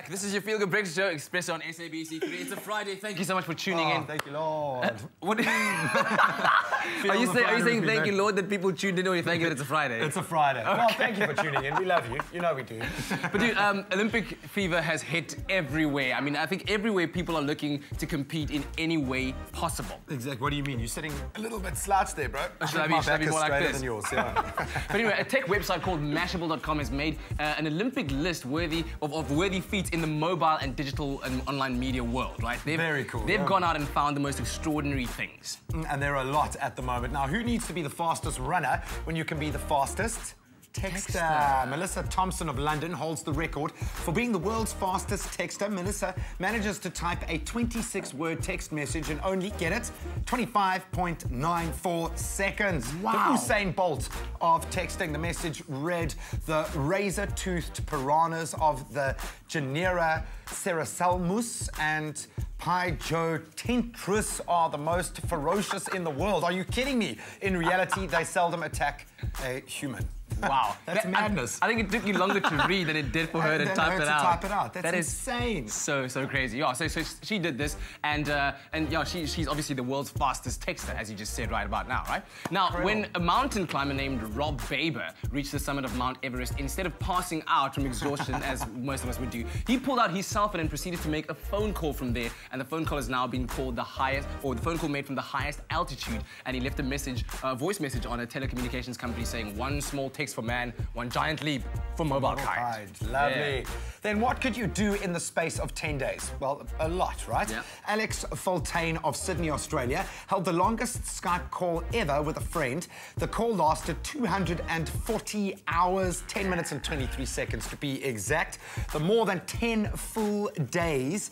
back. This is your Feel Good Breakfast Show, Express on SABC3. It's a Friday. Thank you so much for tuning in. Thank you, Lord. What? Are you saying thank you, Lord, that people tuned in, or you thank you that it's a Friday? It's a Friday. Okay. Well, thank you for tuning in. We love you. You know we do. But dude, Olympic fever has hit everywhere. I mean, I think everywhere people are looking to compete in any way possible. Exactly. What do you mean? You're sitting a little bit slouched there, bro. Should I be more like this? Than yours, yeah. But anyway, a tech website called Mashable.com has made an Olympic list worthy of worthy feats in the mobile and digital and online media world, right? Very cool. They've gone out and found the most extraordinary things. And there are a lot at the moment. Now, who needs to be the fastest runner when you can be the fastest texter? Melissa Thompson of London holds the record for being the world's fastest texter. Melissa manages to type a 26-word text message in only, get it, 25.94 seconds. Wow. The Usain Bolt of texting. The message read, the razor-toothed piranhas of the genera Cerasalmus and Pygotentris are the most ferocious in the world. Are you kidding me? In reality, they seldom attack a human. Wow. That's madness. I think it took you longer to read than it did for her to type it out. That's insane. So crazy. Yeah, so she did this, and yeah, she's obviously the world's fastest texter, as you just said right about now, right? Now, when a mountain climber named Rob Baber reached the summit of Mount Everest, instead of passing out from exhaustion, as most of us would do, he pulled out his cell phone and proceeded to make a phone call from there, and the phone call is now being called the highest, or the phone call made from the highest altitude, and he left a message, a voice message on a telecommunications company saying, one small text for man, one giant leap for mobile kind. Lovely. Yeah. Then what could you do in the space of 10 days? Well, a lot, right? Yeah. Alex Fultane of Sydney, Australia, held the longest Skype call ever with a friend. The call lasted 240 hours, 10 minutes and 23 seconds to be exact. The more than 10 full days.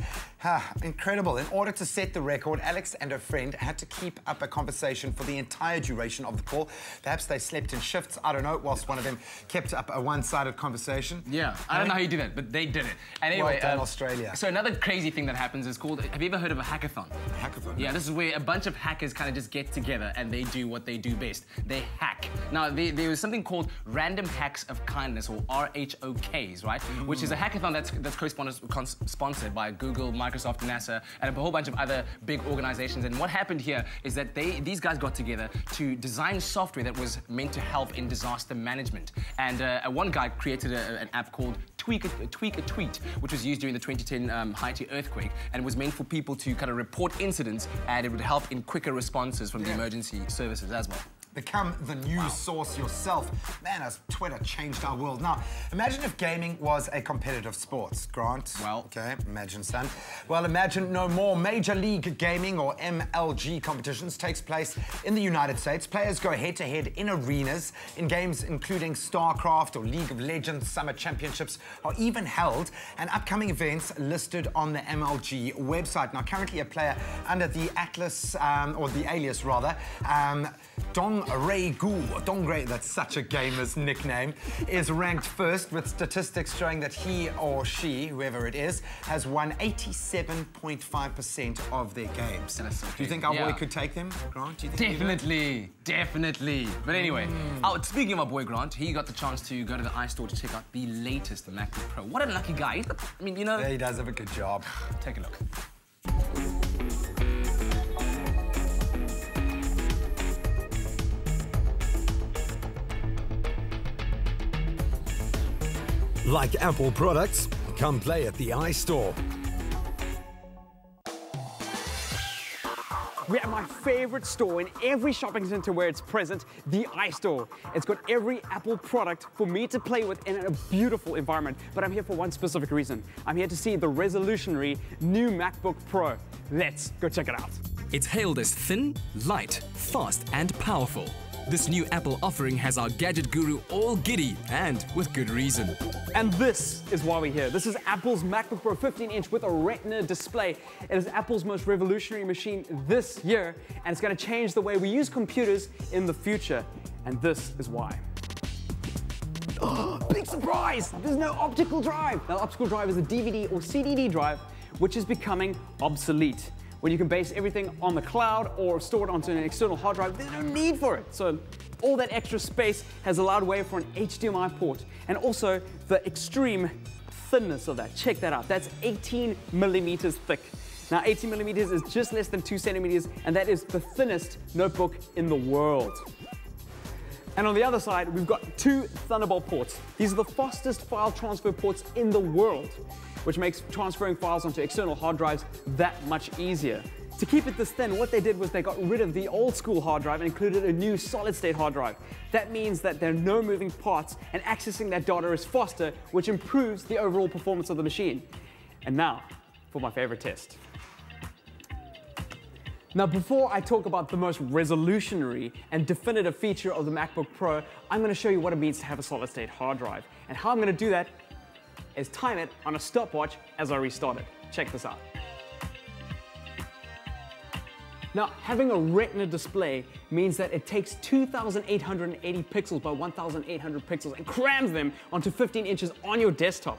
Incredible. In order to set the record, Alex and her friend had to keep up a conversation for the entire duration of the call. Perhaps they slept in shifts, I don't know, whilst one of them kept up a one-sided conversation. Yeah, I don't know how you do that, but they did it. And anyway, well done, Australia. So another crazy thing that happens is called, have you ever heard of a hackathon? A hackathon? Yeah, this is where a bunch of hackers kind of just get together and they do what they do best. They hack. Now, there was something called Random Hacks of Kindness, or RHOKs, right? Which is a hackathon that's co-sponsored by Google, Microsoft, NASA, and a whole bunch of other big organizations. And what happened here is that these guys got together to design software that was meant to help in disaster management. And one guy created an app called Tweak a Tweet, which was used during the 2010 Haiti earthquake, and was meant for people to kind of report incidents, and it would help in quicker responses from the emergency services as well. Become the news source yourself. Man, has Twitter changed our world. Now, imagine if gaming was a competitive sport, Grant. Well. Okay, imagine, son. Well, imagine no more. Major League Gaming, or MLG, competitions takes place in the United States. Players go head-to-head in arenas. In games including StarCraft or League of Legends, Summer Championships are even held, and upcoming events listed on the MLG website. Now, currently a player under the Atlas, or the alias rather, Dongray, that's such a gamer's nickname, is ranked first with statistics showing that he or she, whoever it is, has won 87.5% of their games. So do you think our boy could take them, Grant? Do you think Definitely. But anyway, speaking of our boy Grant, he got the chance to go to the iStore to check out the latest MacBook Pro. What a lucky guy. I mean, you know... Yeah, he does have a good job. Take a look. Like Apple products, come play at the iStore. We're at my favorite store in every shopping center where it's present, the iStore. It's got every Apple product for me to play with in a beautiful environment. But I'm here for one specific reason. I'm here to see the revolutionary new MacBook Pro. Let's go check it out. It's hailed as thin, light, fast, and powerful. This new Apple offering has our gadget guru all giddy, and with good reason. And this is why we're here. This is Apple's MacBook Pro 15-inch with a Retina display. It is Apple's most revolutionary machine this year, and it's going to change the way we use computers in the future. And this is why. Oh, big surprise! There's no optical drive. Now, optical drive is a DVD or CDD drive, which is becoming obsolete. When you can base everything on the cloud or store it onto an external hard drive, there's no need for it. So all that extra space has allowed way for an HDMI port, and also the extreme thinness of that. Check that out. That's 18 millimeters thick. Now, 18 millimeters is just less than 2 centimeters, and that is the thinnest notebook in the world. And on the other side, we've got 2 Thunderbolt ports. These are the fastest file transfer ports in the world, which makes transferring files onto external hard drives that much easier. To keep it this thin, what they did was they got rid of the old school hard drive and included a new solid-state hard drive. That means that there are no moving parts and accessing that data is faster, which improves the overall performance of the machine. And now, for my favorite test. Now, before I talk about the most resolutionary and definitive feature of the MacBook Pro, I'm going to show you what it means to have a solid-state hard drive. And how I'm going to do that is time it on a stopwatch as I restart it. Check this out. Now, having a Retina display means that it takes 2,880 pixels by 1,800 pixels and crams them onto 15 inches on your desktop.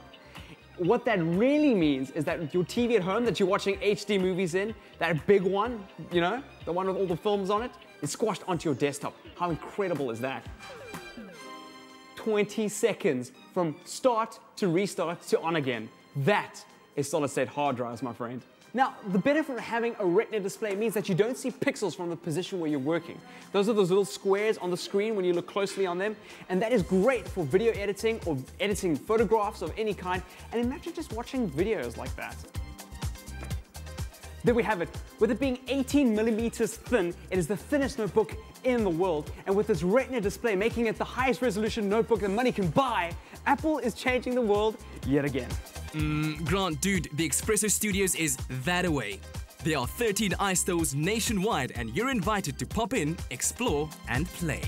What that really means is that your TV at home that you're watching HD movies in, that big one, you know, the one with all the films on it, is squashed onto your desktop. How incredible is that? 20 seconds from start to restart to on again. That is solid-state hard drives, my friend. Now, the benefit of having a Retina display means that you don't see pixels from the position where you're working. Those are those little squares on the screen when you look closely on them, and that is great for video editing or editing photographs of any kind, and imagine just watching videos like that. There we have it. With it being 18 millimeters thin, it is the thinnest notebook in the world, and with its Retina display making it the highest resolution notebook that money can buy, Apple is changing the world yet again. Grant, dude, the Espresso Studios is that away. There are 13 iStores nationwide, and you're invited to pop in, explore, and play.